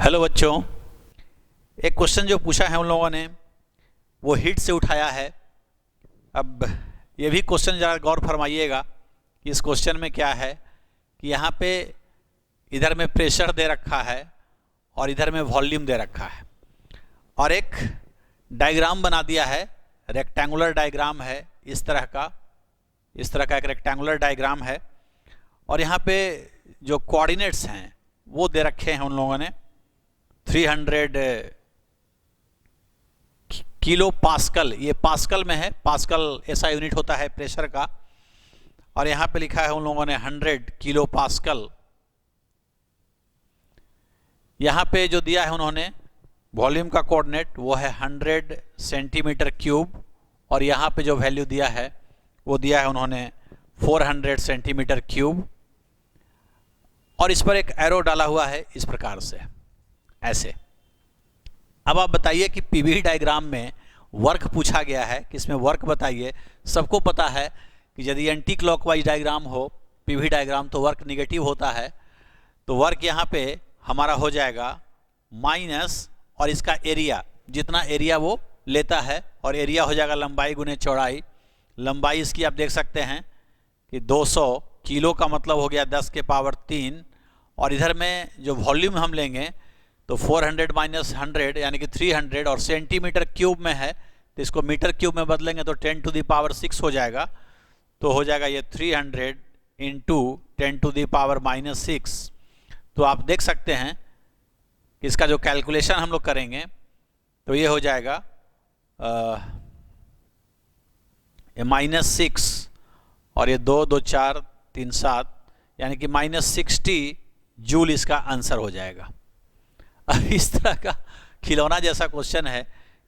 Hello बच्चों, एक question जो पूछा है उन लोगों ने वो हीट से उठाया है। अब ये भी क्वेश्चन ज़रा गौर फरमाइएगा कि इस क्वेश्चन में क्या है कि यहाँ पे इधर में प्रेशर दे रखा है और इधर में वॉल्यूम दे रखा है और एक डायग्राम बना दिया है, रेक्टेंगुलर डायग्राम है। इस तरह का एक रेक्टेंगुलर डायग्राम है और यहाँ पे जो कोऑर्डिनेट्स हैं वो दे रखे हैं उन लोगों ने 300 किलो पास्कल, ये पास्कल में है, पास्कल ऐसा यूनिट होता है प्रेशर का। और यहाँ पे लिखा है उन लोगों ने 100 किलो पास्कल। यहाँ पे जो दिया है उन्होंने वॉल्यूम का कोऑर्डिनेट वो है 100 सेंटीमीटर क्यूब और यहाँ पे जो वैल्यू दिया है वो दिया है उन्होंने 400 सेंटीमीटर क्यूब। और इस पर एक एरो डाला हुआ है इस प्रकार से, ऐसे। अब आप बताइए कि पीवी डायग्राम में वर्क पूछा गया है कि इसमें वर्क बताइए। सबको पता है कि यदि एंटी क्लॉकवाइज डायग्राम हो पीवी डायग्राम तो वर्क निगेटिव होता है। तो वर्क यहाँ पे हमारा हो जाएगा माइनस और इसका एरिया, जितना एरिया वो लेता है, और एरिया हो जाएगा लंबाई गुने चौड़ाई। लंबाई इसकी आप देख सकते हैं कि 200 किलो का मतलब हो गया 10 के पावर 3। और इधर में जो वॉल्यूम हम लेंगे तो 400 माइनस 100 यानी कि 300, और सेंटीमीटर क्यूब में है तो इसको मीटर क्यूब में बदलेंगे तो 10 टू द पावर 6 हो जाएगा। तो हो जाएगा ये 300 into 10 to the power minus 6। तो आप देख सकते हैं कि इसका जो कैलकुलेशन हम लोग करेंगे तो ये हो जाएगा -6 और ये 2 2 4 3 7 यानी कि -60 जूल इसका आंसर हो जाएगा। अब इस तरह का खिलौना जैसा क्वेश्चन है,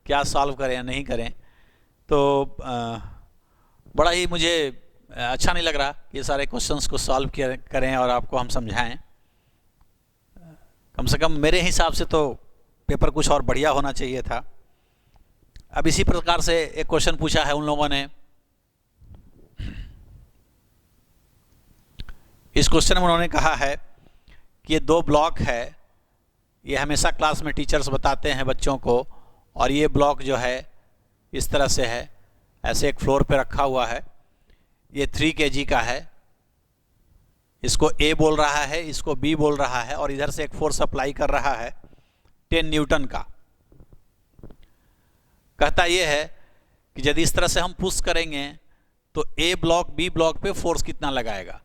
क्या सॉल्व करें या नहीं करें। तो बड़ा ही मुझे अच्छा नहीं लग रहा ये सारे क्वेश्चंस को सॉल्व करें और आपको हम समझाएं। कम से कम मेरे हिसाब से तो पेपर कुछ और बढ़िया होना चाहिए था। अब इसी प्रकार से एक क्वेश्चन पूछा है उन लोगों ने। इस क्वेश्चन में उन्होंने कहा है कि ये 2 ब्लॉक है, ये हमेशा क्लास में टीचर्स बताते हैं बच्चों को। और ये ब्लॉक जो है इस तरह से है, ऐसे एक फ्लोर पे रखा हुआ है। ये 3 kg का है, इसको A बोल रहा है, इसको B बोल रहा है, और इधर से एक फोर्स अप्लाई कर रहा है 10 न्यूटन का। कहता ये है कि यदि इस तरह से हम पुश करेंगे तो A ब्लॉक B ब्लॉक पे फोर्स कितना लगाएगा।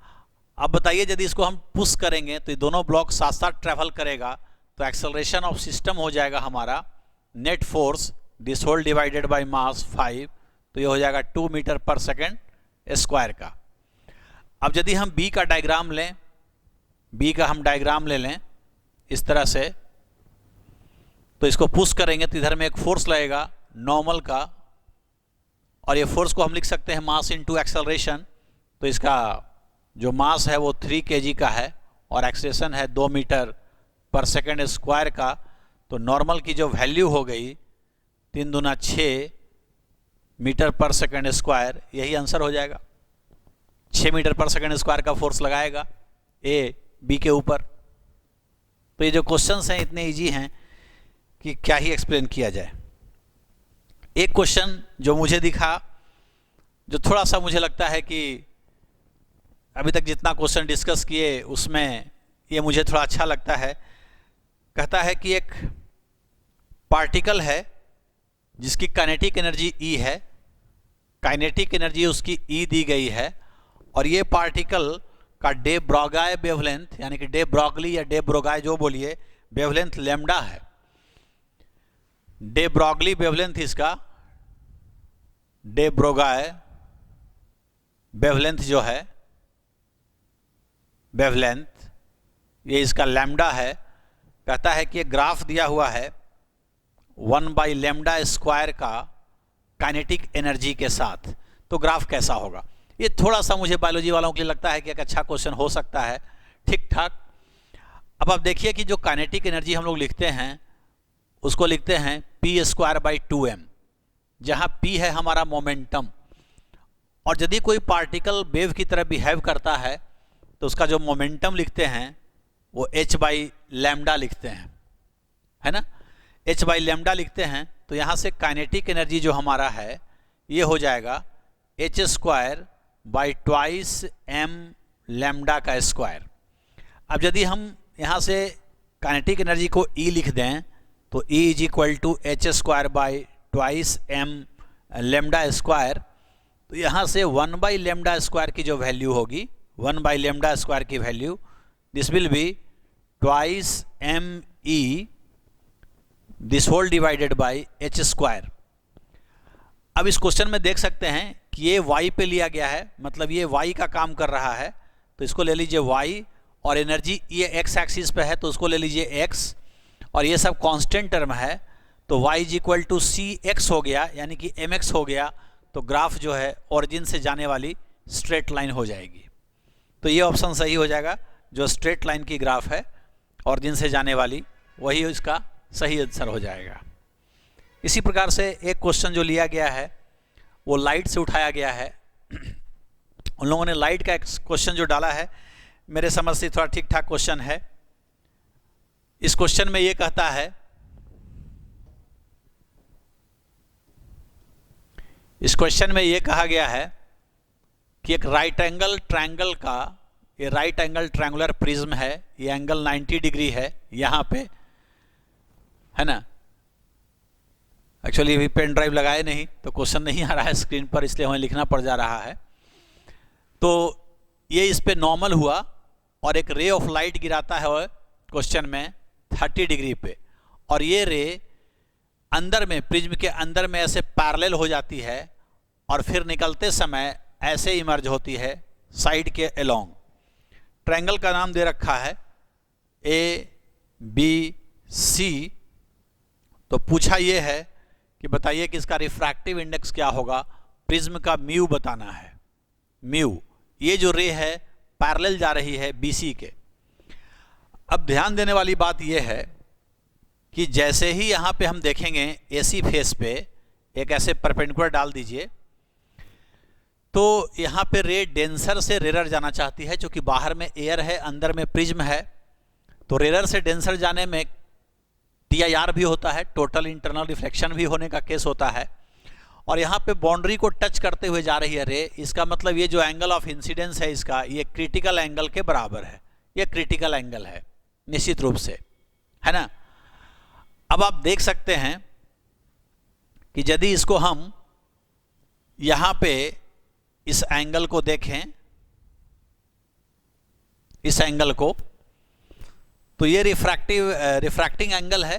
अब बताइए यदि इसको हम पुश करेंगे तो ये दोनों ब्लॉक साथ साथ ट्रैवल करेगा तो एक्सेलरेशन ऑफ सिस्टम हो जाएगा हमारा net force this whole divided by mass 5। तो ये हो जाएगा 2 मीटर पर सेकेंड स्क्वायर का। अब यदि हम B का डायग्राम लें, B का हम डायग्राम ले लें इस तरह से, तो इसको पुश करेंगे तो इधर में एक फोर्स लगेगा नॉर्मल का, और ये फोर्स को हम लिख सकते हैं मास इनटू एक्सेलरेशन। तो इसका जो मास है वो 3 kg का है और एक्सेलरेशन है 2 मीटर पर सेकेंड स्क्वायर का। तो नॉर्मल की जो वैल्यू हो गई 3 दूना 6 मीटर पर सेकेंड स्क्वायर, यही आंसर हो जाएगा। 6 मीटर पर सेकेंड स्क्वायर का फोर्स लगाएगा A B के ऊपर। तो ये जो क्वेश्चंस हैं इतने इजी हैं कि क्या ही एक्सप्लेन किया जाए। एक क्वेश्चन जो मुझे दिखा, जो थोड़ा सा मुझे लगता है कि अभी तक जितना क्वेश्चन डिस्कस किए उसमें ये मुझे थोड़ा अच्छा लगता है। कहता है कि एक पार्टिकल है जिसकी काइनेटिक एनर्जी E है, काइनेटिक एनर्जी उसकी E दी गई है, और ये पार्टिकल का डे ब्रोगाई वेवलेंथ यानी कि डे ब्रॉगली या डे ब्रोगाई जो बोलिए, वेवलेंथ लैम्डा है। डे ब्रॉगली वेवलेंथ इसका, डे ब्रोगाई वेवलेंथ जो है, वेवलेंथ ये इसका लैम्डा है। कहता है कि ये ग्राफ दिया हुआ है 1/λ² का काइनेटिक एनर्जी के साथ। तो ग्राफ कैसा होगा, ये थोड़ा सा मुझे बायोलॉजी वालों के लिए लगता है कि एक अच्छा क्वेश्चन हो सकता है, ठीक ठाक। अब आप देखिए कि जो काइनेटिक एनर्जी हम लोग लिखते हैं उसको लिखते हैं p²/2m, जहाँ p है हमारा मोमेंटम। और यदि कोई पार्टिकल वेव की तरह बिहेव करता है तो उसका जो मोमेंटम लिखते हैं वो h/λ लिखते हैं। है ना, h बाई लेमडा लिखते हैं तो यहाँ से काइनेटिक एनर्जी जो हमारा है ये हो जाएगा H square by twice M lambda का स्क्वायर। अब यदि हम यहाँ से काइनेटिक एनर्जी को E लिख दें तो E is equal to H square by twice M lambda square, तो यहाँ से 1 बाई लेमडा स्क्वायर की जो वैल्यू होगी, 1 बाई लेमडा स्क्वायर की value, this will be twice M E this whole divided by H square. अब इस question में देख सकते हैं कि ये y पे लिया गया है, मतलब ये y का काम कर रहा है, तो इसको ले लीजिए y, और एनर्जी ये x एक्सिस पे है तो उसको ले लीजिए x, और ये सब कांस्टेंट टर्म है तो y is equal to C X हो गया, यानी कि mx हो गया। तो ग्राफ जो है ओरिजिन से जाने वाली स्ट्रेट लाइन हो जाएगी। तो ये ऑप्शन सही हो जाएगा, जो स्ट्रेट लाइन की ग्राफ है ओरिजिन से जाने वाली, वही इसका सही आंसर हो जाएगा। इसी प्रकार से एक क्वेश्चन जो लिया गया है वो लाइट से उठाया गया है। उन लोगों ने लाइट का एक क्वेश्चन जो डाला है, मेरे समझ से थोड़ा ठीक ठाक क्वेश्चन है। इस क्वेश्चन में ये कहता है, इस क्वेश्चन में ये कहा गया है कि एक राइट एंगल ट्रायंगल का, ये राइट एंगल ट्रायंगुलर प्रिज्म है, ये एंगल 90 डिग्री है यहाँ पे, है ना। एक्चुअली अभी पेन ड्राइव लगाए नहीं तो क्वेश्चन नहीं आ रहा है स्क्रीन पर, इसलिए हमें लिखना पड़ जा रहा है। तो ये इस पे नॉर्मल हुआ और एक रे ऑफ लाइट गिराता है क्वेश्चन में 30 डिग्री पे, और ये रे अंदर में, प्रिज्म के अंदर में ऐसे पैरेलल हो जाती है और फिर निकलते समय ऐसे इमर्ज होती है साइड के अलोंग। ट्रायंगल का नाम दे रखा है ABC। तो पूछा ये है कि बताइए कि इसका रिफ्रैक्टिव इंडेक्स क्या होगा, प्रिज्म का म्यू बताना है। म्यू, ये जो रे है पैरेलल जा रही है BC के। अब ध्यान देने वाली बात यह है कि जैसे ही यहाँ पे हम देखेंगे AC फेस पे एक ऐसे परपेंडिकुलर डाल दीजिए, तो यहाँ पे रे डेंसर से रेरर जाना चाहती है, क्योंकि बाहर में एयर है, अंदर में प्रिज्म है। तो रेरर से डेंसर जाने में TIR भी होता है, टोटल इंटरनल रिफ्लेक्शन भी होने का केस होता है, और यहाँ पे बाउंड्री को टच करते हुए जा रही है रे। इसका मतलब ये जो एंगल ऑफ इंसिडेंस है इसका, ये क्रिटिकल एंगल के बराबर है, ये क्रिटिकल एंगल है निश्चित रूप से, है ना। अब आप देख सकते हैं कि यदि इसको हम यहाँ पे इस एंगल को देखें, इस एंगल को, तो ये रिफ्रैक्टिंग एंगल है।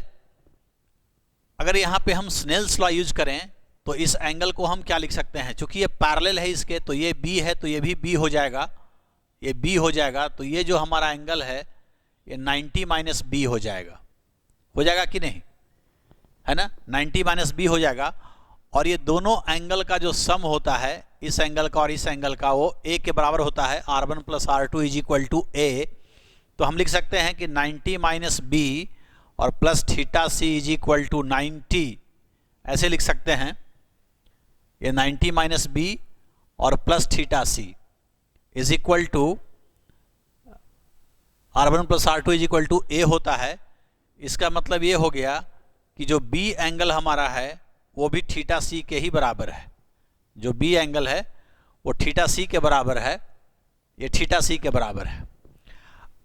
अगर यहाँ पे हम स्नेल्स लॉ यूज करें तो इस एंगल को हम क्या लिख सकते हैं, क्योंकि ये पैरेलल है इसके, तो ये B है तो ये भी B हो जाएगा, ये B हो जाएगा। तो ये जो हमारा एंगल है ये 90 माइनस B हो जाएगा कि नहीं, है ना। 90 माइनस B हो जाएगा, और ये दोनों एंगल का जो सम होता है, इस एंगल का और इस एंगल का, वो A के बराबर होता है, R1 plus R2 is equal to A। तो हम लिख सकते हैं कि 90 माइनस B और plus theta C is equal to 90, ऐसे लिख सकते हैं। ये 90 माइनस B और plus theta C is equal to R1 plus R2 is equal to A होता है। इसका मतलब ये हो गया कि जो B एंगल हमारा है वो भी थीटा C के ही बराबर है। जो B एंगल है वो थीटा C के बराबर है, ये थीटा C के बराबर है।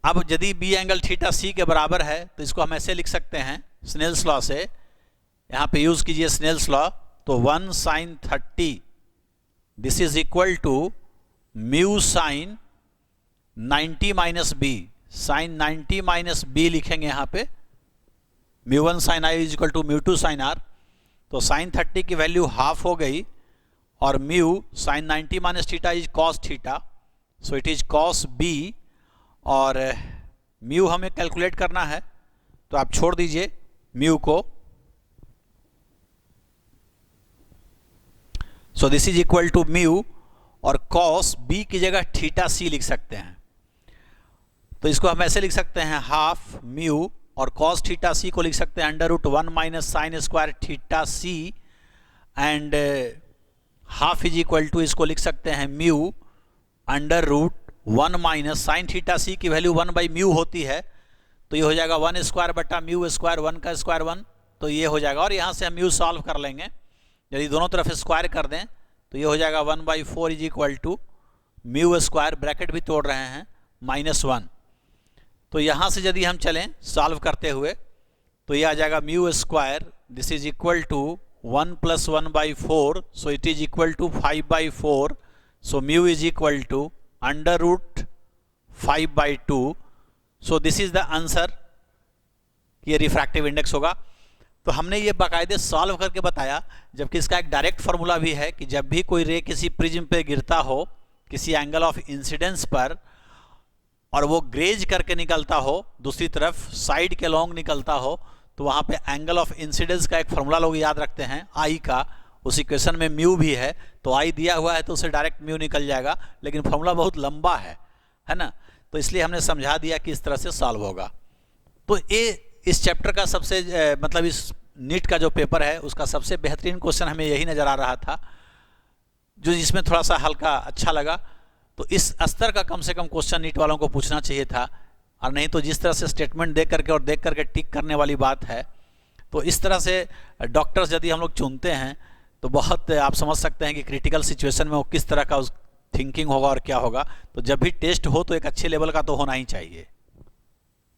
अब यदि B एंगल थीटा C के बराबर है तो इसको हम ऐसे लिख सकते हैं स्नेल्स लॉ से, यहाँ पे यूज कीजिए स्नेल्स लॉ। तो 1 sin 30 this is equal to mu sine 90 minus B, sine 90 minus B लिखेंगे यहाँ पे, mu 1 sine I is equal to mu 2 sine R। तो साइन 30 की वैल्यू हाफ हो गई, और mu sine 90 minus theta is cos theta, so it is cos B। और mu हमें कैलकुलेट करना है तो आप छोड़ दीजिए म्यू को। So this is equal to mu, और कॉस B की जगह थीटा C लिख सकते हैं। तो इसको हम ऐसे लिख सकते हैं हाफ म्यू, और कॉस थीटा C को लिख सकते हैं under root 1 minus sine square theta C, and half is equal to, इसको लिख सकते हैं mu under root 1 minus sine theta C की वैल्यू 1 बाई म्यू होती है, तो ये हो जाएगा 1 स्क्वायर बटा म्यू स्क्वायर, 1 का स्क्वायर 1, तो ये हो जाएगा। और यहाँ से हम म्यू सॉल्व कर लेंगे, यदि दोनों तरफ स्क्वायर कर दें तो ये हो जाएगा 1/4 is equal to mu square, bracket भी तोड़ रहे हैं, -1। तो यहाँ से यदि हम चलें सॉल्व करते हुए तो ये आ जाएगा mu square, this is equal to 1 + 1/4, so it is equal to 5/4, so mu is equal to √5/2, so this is the answer. ये रिफ्रैक्टिव इंडेक्स होगा। तो हमने ये बाकायदे सॉल्व करके बताया, जबकि इसका एक डायरेक्ट फार्मूला भी है कि जब भी कोई रे किसी प्रिज्म पे गिरता हो किसी एंगल ऑफ इंसिडेंस पर और वो ग्रेज करके निकलता हो, दूसरी तरफ साइड के लॉन्ग निकलता हो, तो वहाँ पे एंगल ऑफ इंसिडेंस का एक फार्मूला लोग याद रखते हैं आई का, उस इक्वेशन में म्यू भी है, तो आई दिया हुआ है तो उसे डायरेक्ट म्यू निकल जाएगा, लेकिन फार्मूला बहुत लंबा है ना, तो इसलिए हमने समझा दिया कि इस तरह से सॉल्व होगा। तो ये इस चैप्टर का सबसे मतलब इस नीट का जो पेपर है उसका सबसे बेहतरीन क्वेश्चन हमें यही नज़र आ रहा था, जो जिसमें थोड़ा सा हल्का अच्छा लगा। तो इस स्तर का कम से कम क्वेश्चन नीट वालों को पूछना चाहिए था, और नहीं तो जिस तरह से स्टेटमेंट देख करके और देख करके टिक करने वाली बात है, तो इस तरह से डॉक्टर्स यदि हम लोग चुनते हैं तो बहुत आप समझ सकते हैं कि क्रिटिकल सिचुएशन में वो किस तरह का उस थिंकिंग होगा और क्या होगा। तो जब भी टेस्ट हो तो एक अच्छे लेवल का तो होना ही चाहिए।